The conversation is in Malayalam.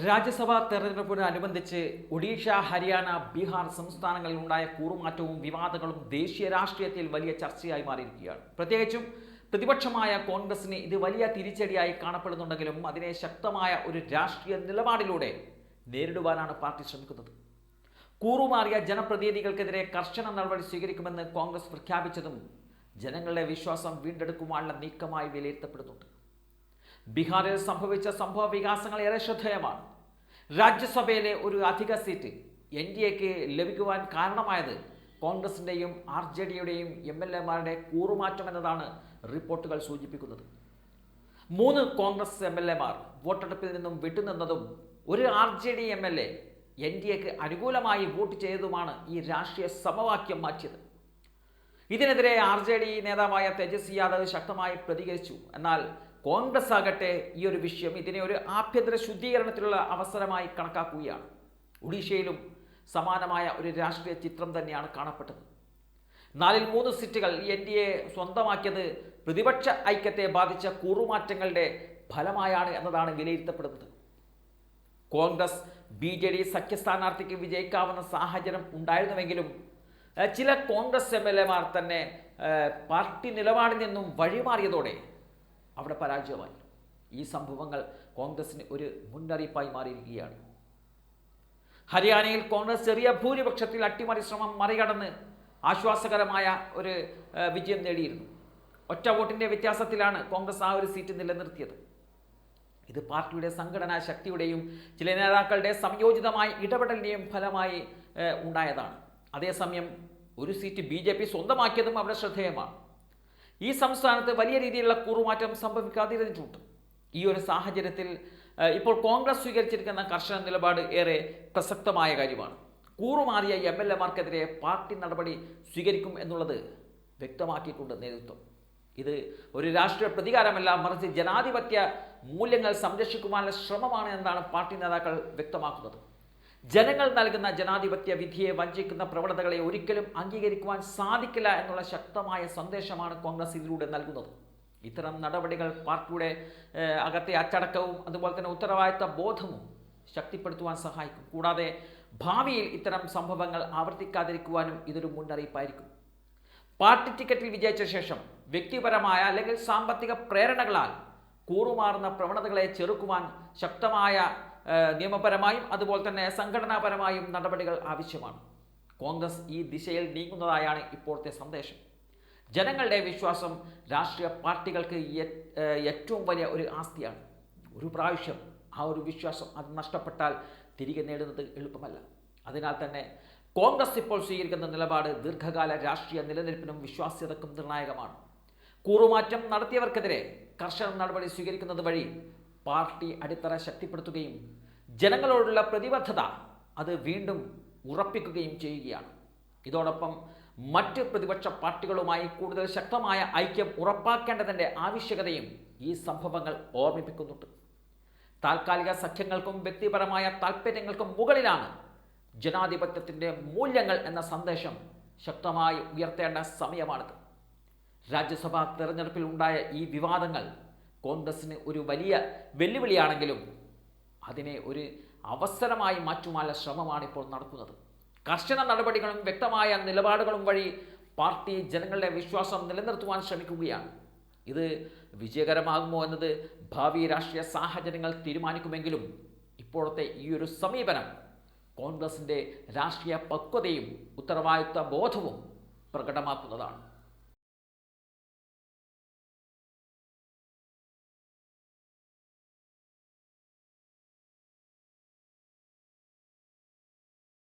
രാജ്യസഭാ തെരഞ്ഞെടുപ്പിനോടനുബന്ധിച്ച് ഒഡീഷ, ഹരിയാന, ബീഹാർ സംസ്ഥാനങ്ങളിൽ ഉണ്ടായ കൂറുമാറ്റവും വിവാദങ്ങളും ദേശീയ രാഷ്ട്രീയത്തിൽ വലിയ ചർച്ചയായി മാറിയിരിക്കുകയാണ്. പ്രത്യേകിച്ചും പ്രതിപക്ഷമായ കോൺഗ്രസിന് ഇത് വലിയ തിരിച്ചടിയായി കാണപ്പെടുന്നുണ്ടെങ്കിലും അതിനെ ശക്തമായ ഒരു രാഷ്ട്രീയ നിലപാടിലൂടെ നേരിടുവാനാണ് പാർട്ടി ശ്രമിക്കുന്നത്. കൂറുമാറിയ ജനപ്രതിനിധികൾക്കെതിരെ കർശന നടപടി സ്വീകരിക്കുമെന്ന് കോൺഗ്രസ് പ്രഖ്യാപിച്ചതും ജനങ്ങളുടെ വിശ്വാസം വീണ്ടെടുക്കുവാനുള്ള നീക്കമായി വിലയിരുത്തപ്പെടുന്നുണ്ട്. ബീഹാറിൽ സംഭവിച്ച സംഭവ വികാസങ്ങൾ ഏറെ ശ്രദ്ധേയമാണ്. രാജ്യസഭയിലെ ഒരു അധിക സീറ്റ് NDAക്ക് ലഭിക്കുവാൻ കാരണമായത് കോൺഗ്രസിൻ്റെയും RJDയുടെയും MLAമാരുടെ കൂറുമാറ്റം എന്നതാണ് റിപ്പോർട്ടുകൾ സൂചിപ്പിക്കുന്നത്. 3 കോൺഗ്രസ് MLAമാർ വോട്ടെടുപ്പിൽ നിന്നും വിട്ടുനിന്നതും ഒരു RJD MLA NDAക്ക് അനുകൂലമായി വോട്ട് ചെയ്തതുമാണ് ഈ രാഷ്ട്രീയ സമവാക്യം മാറ്റിയത്. ഇതിനെതിരെ RJD നേതാവായ തേജസ്വി യാദവ് ശക്തമായി പ്രതികരിച്ചു. എന്നാൽ കോൺഗ്രസ് ആകട്ടെ ഈ ഒരു വിഷയം ഇതിനെ ഒരു ആഭ്യന്തര ശുദ്ധീകരണത്തിലുള്ള അവസരമായി കണക്കാക്കുകയാണ്. ഒഡീഷയിലും സമാനമായ ഒരു രാഷ്ട്രീയ ചിത്രം തന്നെയാണ് കാണപ്പെട്ടത്. 4ൽ 3 സീറ്റുകൾ NDA സ്വന്തമാക്കിയത് പ്രതിപക്ഷ ഐക്യത്തെ ബാധിച്ച കൂറുമാറ്റങ്ങളുടെ ഫലമായാണ് എന്നതാണ് വിലയിരുത്തപ്പെടുന്നത്. കോൺഗ്രസ് BJD സഖ്യ സ്ഥാനാർത്ഥിക്ക് വിജയിക്കാവുന്ന സാഹചര്യം ഉണ്ടായിരുന്നുവെങ്കിലും ചില കോൺഗ്രസ് MLAമാർ തന്നെ പാർട്ടി നിലപാടിൽ നിന്നും വഴിമാറിയതോടെ അവിടെ പരാജയമായി. ഈ സംഭവങ്ങൾ കോൺഗ്രസിന് ഒരു മുന്നറിയിപ്പായി മാറിയിരിക്കുകയാണ്. ഹരിയാനയിൽ കോൺഗ്രസ് ചെറിയ ഭൂരിപക്ഷത്തിൽ അട്ടിമറി ശ്രമം മറികടന്ന് ആശ്വാസകരമായ ഒരു വിജയം നേടിയിരുന്നു. ഒറ്റ വോട്ടിൻ്റെ വ്യത്യാസത്തിലാണ് കോൺഗ്രസ് ആ ഒരു സീറ്റ് നിലനിർത്തിയത്. ഇത് പാർട്ടിയുടെ സംഘടനാ ശക്തിയുടെയും ചില നേതാക്കളുടെ സംയോജിതമായ ഇടപെടലിൻ്റെയും ഫലമായി ഉണ്ടായതാണ്. അതേസമയം ഒരു സീറ്റ് BJP സ്വന്തമാക്കിയതും അവിടെ ശ്രദ്ധേയമാണ്. ഈ സംസ്ഥാനത്ത് വലിയ രീതിയിലുള്ള കൂറുമാറ്റം സംഭവിക്കാതിരുന്നിട്ടുണ്ട്. ഈ ഒരു സാഹചര്യത്തിൽ ഇപ്പോൾ കോൺഗ്രസ് സ്വീകരിച്ചിരിക്കുന്ന കർശന നിലപാട് ഏറെ പ്രസക്തമായ കാര്യമാണ്. കൂറുമാറിയ MLAമാർക്കെതിരെ പാർട്ടി നടപടി സ്വീകരിക്കും എന്നുള്ളത് വ്യക്തമാക്കിയിട്ടുണ്ട് നേതൃത്വം. ഇത് ഒരു രാഷ്ട്രീയ പ്രതികാരമല്ല, മറിച്ച് ജനാധിപത്യ മൂല്യങ്ങൾ സംരക്ഷിക്കുവാനുള്ള ശ്രമമാണ് എന്നാണ് പാർട്ടി നേതാക്കൾ വ്യക്തമാക്കുന്നത്. ജനങ്ങൾ നൽകുന്ന ജനാധിപത്യ വിധിയെ വഞ്ചിക്കുന്ന പ്രവണതകളെ ഒരിക്കലും അംഗീകരിക്കുവാൻ സാധിക്കില്ല എന്നുള്ള ശക്തമായ സന്ദേശമാണ് കോൺഗ്രസ് ഇതിലൂടെ നൽകുന്നത്. ഇത്തരം നടപടികൾ പാർട്ടിയുടെ അകത്തെ അച്ചടക്കവും അതുപോലെ തന്നെ ഉത്തരവാദിത്ത ബോധവും ശക്തിപ്പെടുത്തുവാൻ സഹായിക്കും. കൂടാതെ ഭാവിയിൽ ഇത്തരം സംഭവങ്ങൾ ആവർത്തിക്കാതിരിക്കുവാനും ഇതൊരു മുന്നറിയിപ്പായിരിക്കും. പാർട്ടി ടിക്കറ്റിൽ വിജയിച്ച ശേഷം വ്യക്തിപരമായ അല്ലെങ്കിൽ സാമ്പത്തിക പ്രേരണകളാൽ കൂറുമാറുന്ന പ്രവണതകളെ ചെറുക്കുവാൻ ശക്തമായ നിയമപരമായും അതുപോലെ തന്നെ സംഘടനാപരമായും നടപടികൾ ആവശ്യമാണ്. കോൺഗ്രസ് ഈ ദിശയിൽ നീങ്ങുന്നതായാണ് ഇപ്പോഴത്തെ സന്ദേശം. ജനങ്ങളുടെ വിശ്വാസം രാഷ്ട്രീയ പാർട്ടികൾക്ക് ഏറ്റവും വലിയ ഒരു ആസ്തിയാണ്. ഒരു പ്രാവശ്യം ആ ഒരു വിശ്വാസം അത് നഷ്ടപ്പെട്ടാൽ തിരികെ നേടുന്നത് എളുപ്പമല്ല. അതിനാൽ തന്നെ കോൺഗ്രസ് ഇപ്പോൾ സ്വീകരിക്കുന്ന നിലപാട് ദീർഘകാല രാഷ്ട്രീയ നിലനിൽപ്പിനും വിശ്വാസ്യതക്കും നിർണായകമാണ്. കൂറുമാറ്റം നടത്തിയവർക്കെതിരെ കർശന നടപടി സ്വീകരിക്കുന്നത് വഴി പാർട്ടി അടിത്തറ ശക്തിപ്പെടുത്തുകയും ജനങ്ങളോടുള്ള പ്രതിബദ്ധത അത് വീണ്ടും ഉറപ്പിക്കുകയും ചെയ്യുകയാണ്. ഇതോടൊപ്പം മറ്റ് പ്രതിപക്ഷ പാർട്ടികളുമായി കൂടുതൽ ശക്തമായ ഐക്യം ഉറപ്പാക്കേണ്ടതിൻ്റെ ആവശ്യകതയും ഈ സംഭവങ്ങൾ ഓർമ്മിപ്പിക്കുന്നുണ്ട്. താൽക്കാലിക സഖ്യങ്ങൾക്കും വ്യക്തിപരമായ താൽപ്പര്യങ്ങൾക്കും മുകളിലാണ് ജനാധിപത്യത്തിൻ്റെ മൂല്യങ്ങൾ എന്ന സന്ദേശം ശക്തമായി ഉയർത്തേണ്ട സമയമാണിത്. രാജ്യസഭാ തെരഞ്ഞെടുപ്പിൽ ഉണ്ടായ ഈ വിവാദങ്ങൾ കോൺഗ്രസിന് ഒരു വലിയ വെല്ലുവിളിയാണെങ്കിലും അതിനെ ഒരു അവസരമായി മാറ്റുവാനുള്ള ശ്രമമാണ് ഇപ്പോൾ നടക്കുന്നത്. കർശന നടപടികളും വ്യക്തമായ നിലപാടുകളും വഴി പാർട്ടി ജനങ്ങളുടെ വിശ്വാസം നിലനിർത്തുവാൻ ശ്രമിക്കുകയാണ്. ഇത് വിജയകരമാകുമോ എന്നത് ഭാവി രാഷ്ട്രീയ സാഹചര്യങ്ങൾ തീരുമാനിക്കുമെങ്കിലും ഇപ്പോഴത്തെ ഈ ഒരു സമീപനം കോൺഗ്രസിൻ്റെ രാഷ്ട്രീയ പക്വതയും ഉത്തരവാദിത്വ ബോധവും പ്രകടമാക്കുന്നതാണ്.